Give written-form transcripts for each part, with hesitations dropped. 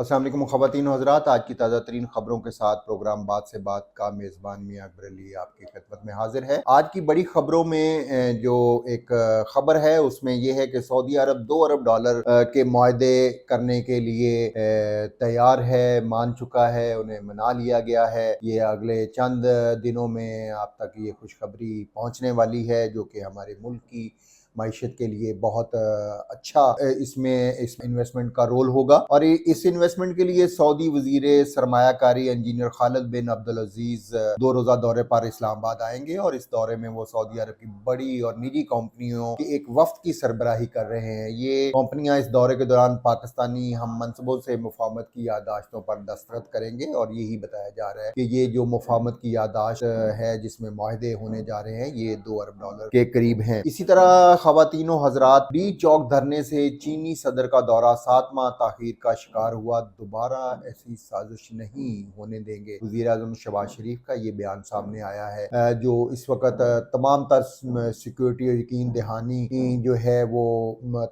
अस्सलाम वालेकुम ख़वातीन व हज़रात, आज की ताज़ा तरीन ख़बरों के साथ प्रोग्राम बात से बात का मेज़बान मियां अकबर अली आपकी खिदमत में हाजिर है। आज की बड़ी ख़बरों में जो एक ख़बर है उसमें यह है कि सऊदी अरब $2 अरब के मुआहदे करने के लिए तैयार है, मान चुका है, उन्हें मना लिया गया है। ये अगले चंद दिनों में आप तक ये खुशखबरी पहुँचने वाली है, जो कि हमारे मुल्क की मईशत के लिए बहुत अच्छा इसमें इस इन्वेस्टमेंट का रोल होगा। और इस इन्वेस्टमेंट के लिए सऊदी वजीर सरमायाकारी इंजीनियर खालिद बिन अब्दुल अजीज 2 रोज़ा दौरे पर इस्लामाबाद आएंगे और इस दौरे में वो सऊदी अरब की बड़ी और निजी कंपनियों की एक वफ्द की सरबराही कर रहे हैं। ये कंपनियां इस दौरे के दौरान पाकिस्तानी हम मनसूबों से मुफाहमत की यादाश्तों पर दस्तखत करेंगे और यही बताया जा रहा है कि ये जो मुफाहमत की यादाश्त है जिसमें मुआहदे होने जा रहे हैं ये $2 अरब के करीब हैं। इसी तरह ख़वातीनो हज़रात, डी चौक धरने से चीनी सदर का दौरा 7 माह ताख़ीर का शिकार हुआ, दोबारा ऐसी साजिश नहीं होने देंगे। वज़ीर आज़म शहबाज शरीफ का ये बयान सामने आया है, जो इस वक्त तमाम तर सिक्योरिटी और यकीन दहानी जो है वो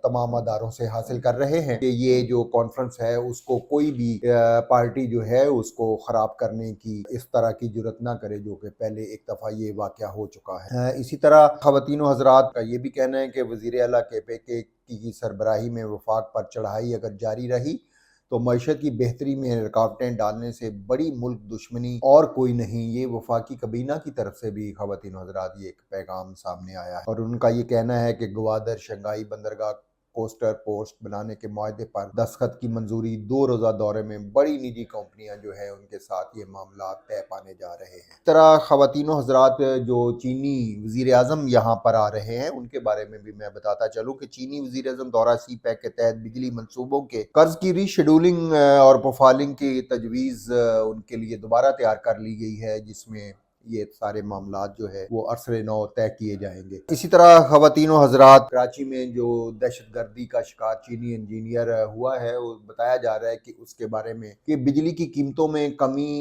तमाम अदारों से हासिल कर रहे हैं कि ये जो कॉन्फ्रेंस है उसको कोई भी पार्टी जो है उसको ख़राब करने की इस तरह की जुर्रत ना करे, जो कि पहले एक दफ़ा ये वाक़या हो चुका है। इसी तरह ख़वातीनो हज़रात का ये भी कहना है कि वज़ीर आला KPK की सरबराही में वफाक पर चढ़ाई अगर जारी रही तो मईशत की बेहतरी में रुकावटें डालने से बड़ी मुल्क दुश्मनी और कोई नहीं। ये वफाकी कबीना की तरफ से भी ख़वातीनो हज़रात ये एक पैगाम सामने आया है और उनका ये कहना है कि ग्वादर शंघाई बंदरगाह कोस्टर पोस्ट बनाने के मुआहदे पर दस्तखत की मंजूरी, 2 रोज़ा दौरे में बड़ी निजी कंपनियां जो है उनके साथ ये मामला तय पाने जा रहे हैं। इस तरह ख़वातीनो हज़रात, जो चीनी वज़ीर आज़म यहाँ पर आ रहे हैं उनके बारे में भी मैं बताता चलूँ कि चीनी वज़ीर आज़म दौरा CPEC के तहत बिजली मनसूबों के कर्ज की रीशेड्यूलिंग और प्रोफाइलिंग की तजवीज़ उनके लिए दोबारा तैयार कर ली गई है, जिसमें ये सारे मामलात जो है वो अरसरे नौ तय किए जाएंगे। इसी तरह ख़वातीनो हज़रात, कराची में जो दहशतगर्दी का शिकार चीनी इंजीनियर हुआ है वो बताया जा रहा है कि उसके बारे में कि बिजली की कीमतों में कमी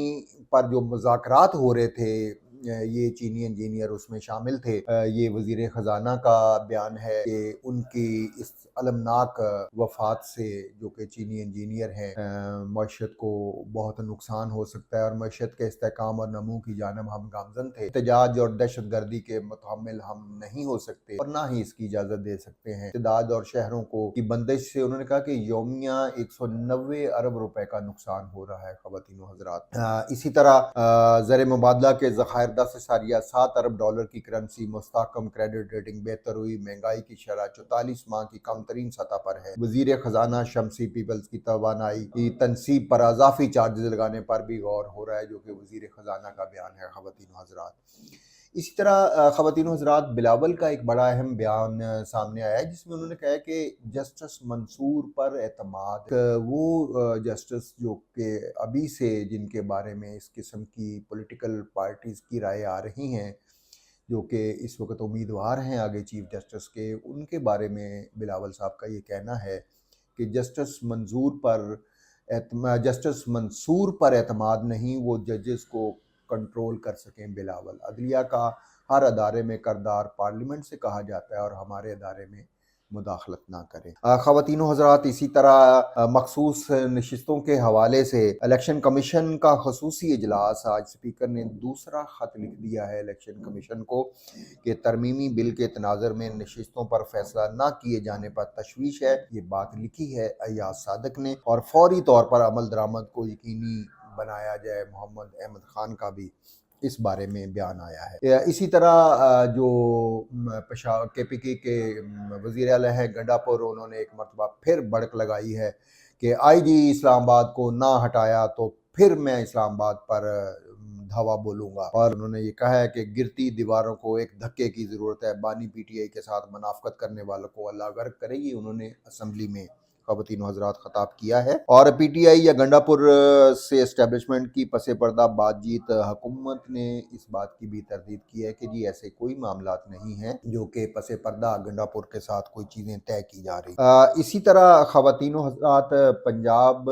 पर जो मुज़ाकरात हो रहे थे ये चीनी इंजीनियर उसमें शामिल थे। ये वज़ीर ख़जाना का बयान है कि उनकी इस अलमनाक वफ़ात से, जो कि चीनी इंजीनियर हैं, मईशत को बहुत नुकसान हो सकता है और मईशत के इस्तेहकाम और नमू की जानब हम गामज़न थे। एहतजाज और दहशतगर्दी के मुतहम्मिल हम नहीं हो सकते और ना ही इसकी इजाज़त दे सकते हैं। इत्तेदाद और शहरों को की बंदिश से उन्होंने कहा कि यौमिया 190 अरब रुपए का नुकसान हो रहा है। ख़वातीनो हज़रात, इसी तरह ज़र मुबादला के ज़खायर 10.7 अरब डॉलर की करेंसी मुस्तहकम, क्रेडिट रेटिंग बेहतर हुई, महंगाई की शरह 44 माह की कम तरीन सतह पर है। वज़ीर ख़जाना शमसी पीपल्स की तवानाई की तनसीब पर अज़ाफ़ी चार्जेस लगाने पर भी गौर हो रहा है, जो कि वज़ीर ख़जाना का बयान है। ख़वातीनो हज़रात, इसी तरह ख़वातीनो हज़रात, बिलावल का एक बड़ा अहम बयान सामने आया है जिसमें उन्होंने कहा है कि जस्टिस मंसूर पर एतमाद, वो जस्टिस जो कि अभी से जिनके बारे में इस किस्म की पॉलिटिकल पार्टीज़ की राय आ रही हैं, जो कि इस वक्त उम्मीदवार हैं आगे चीफ जस्टिस के, उनके बारे में बिलावल साहब का ये कहना है कि जस्टिस मंसूर पर एतमाद नहीं, वो जजेस को कंट्रोल कर सकें। बिलावल, अदलिया का हर अदारे में करदार पार्लियामेंट से कहा जाता है और हमारे अदारे में मुदाखलत ना करें। ख़वातीनो हज़रात, इसी तरह मखसूस नशिस्तों के हवाले से इलेक्शन कमीशन का खसूसी इजलास, आज स्पीकर ने दूसरा ख़त लिख दिया है इलेक्शन कमीशन को कि तरमीमी बिल के तनाज़ुर में नशिस्तों पर फैसला ना किए जाने पर तशवीश है। ये बात लिखी है अय्याज सादिक ने और फौरी तौर पर अमल दरामद को यकीनी बनाया जाए। मोहम्मद अहमद खान का भी इस बारे में बयान आया है। इसी तरह जो KPK के वज़ीर आला हैं गंडापुर, उन्होंने एक मरतबा फिर भड़क लगाई है कि IG इस्लामाबाद को ना हटाया तो फिर मैं इस्लामाबाद पर धावा बोलूँगा और उन्होंने ये कहा है कि गिरती दीवारों को एक धक्के की ज़रूरत है। बानी PTI के साथ मुनाफ़क़त करने वालों को अल्लाह गर्क करे, ये उन्होंने असम्बली में ख़वातीनो हज़रात ख़िताब किया है। और PTI या गंडापुर से एस्टेब्लिशमेंट की पसे पर्दा बातचीत, हुकूमत ने इस बात की भी तरदीद की है कि जी ऐसे कोई मामलात नहीं हैं जो कि पसे पर्दा गंडापुर के साथ कोई चीज़ें तय की जा रही। इसी तरह ख़वातीनो हज़रात, पंजाब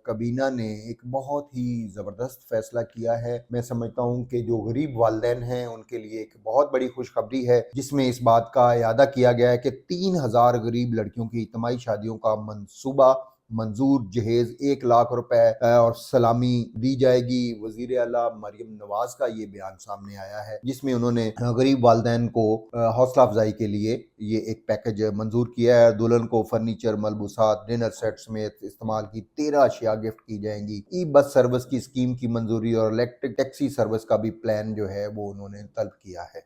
कबीना ने एक बहुत ही ज़बरदस्त फ़ैसला किया है। मैं समझता हूँ कि जो गरीब वालिदैन हैं उनके लिए एक बहुत बड़ी खुशखबरी है, जिसमें इस बात का इयादा किया गया है कि 3000 गरीब लड़कियों की इज्तिमाई शादियों का मंसूबा मंजूर जहेज 1 लाख रुपए और सलामी दी जाएगी। वजीर आला मरियम नवाज का ये बयान सामने आया है, जिसमें उन्होंने गरीब वालदैन को हौसला अफजाई के लिए ये एक पैकेज मंजूर किया है। दुल्हन को फर्नीचर, मलबूसात, डिनर सेट समेत इस्तेमाल की 13 अशिया गिफ्ट की जाएंगी। ई बस सर्विस की स्कीम की मंजूरी और इलेक्ट्रिक टैक्सी सर्विस का भी प्लान जो है वो उन्होंने तलब किया है।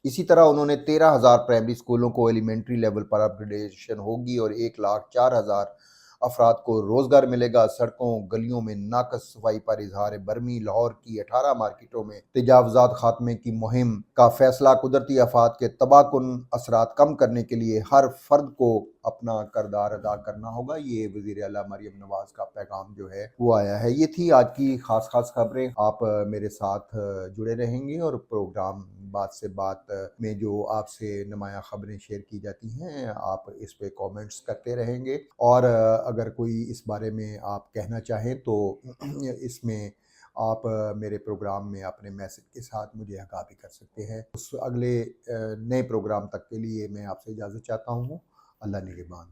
इसी तरह उन्होंने 13,000 प्राइमरी स्कूलों को एलिमेंट्री लेवल पर अपग्रेडेशन होगी और 1,04,000 अफराद को रोजगार मिलेगा। सड़कों गलियों में नाकस सफाई पर इजहार बरमी। लाहौर की 18 मार्केटों में तजावुजात खात्मे की मुहिम का फैसला। कुदरती आफात के तबाहकुन असरात कम करने के लिए हर फर्द को अपना किरदार अदा करना होगा। ये वज़ीर आला मरियम नवाज का पैगाम जो है वो आया है। ये थी आज की खास खबरें। आप मेरे साथ जुड़े रहेंगे और प्रोग्राम बात से बात में जो आपसे नुमाया खबरें शेयर की जाती हैं आप इस पे कमेंट्स करते रहेंगे। और अगर कोई इस बारे में आप कहना चाहें तो इसमें आप मेरे प्रोग्राम में अपने मैसेज के साथ मुझे आगाह भी कर सकते हैं। उस अगले नए प्रोग्राम तक के लिए मैं आपसे इजाज़त चाहता हूँ। अल्लाह निगहबान।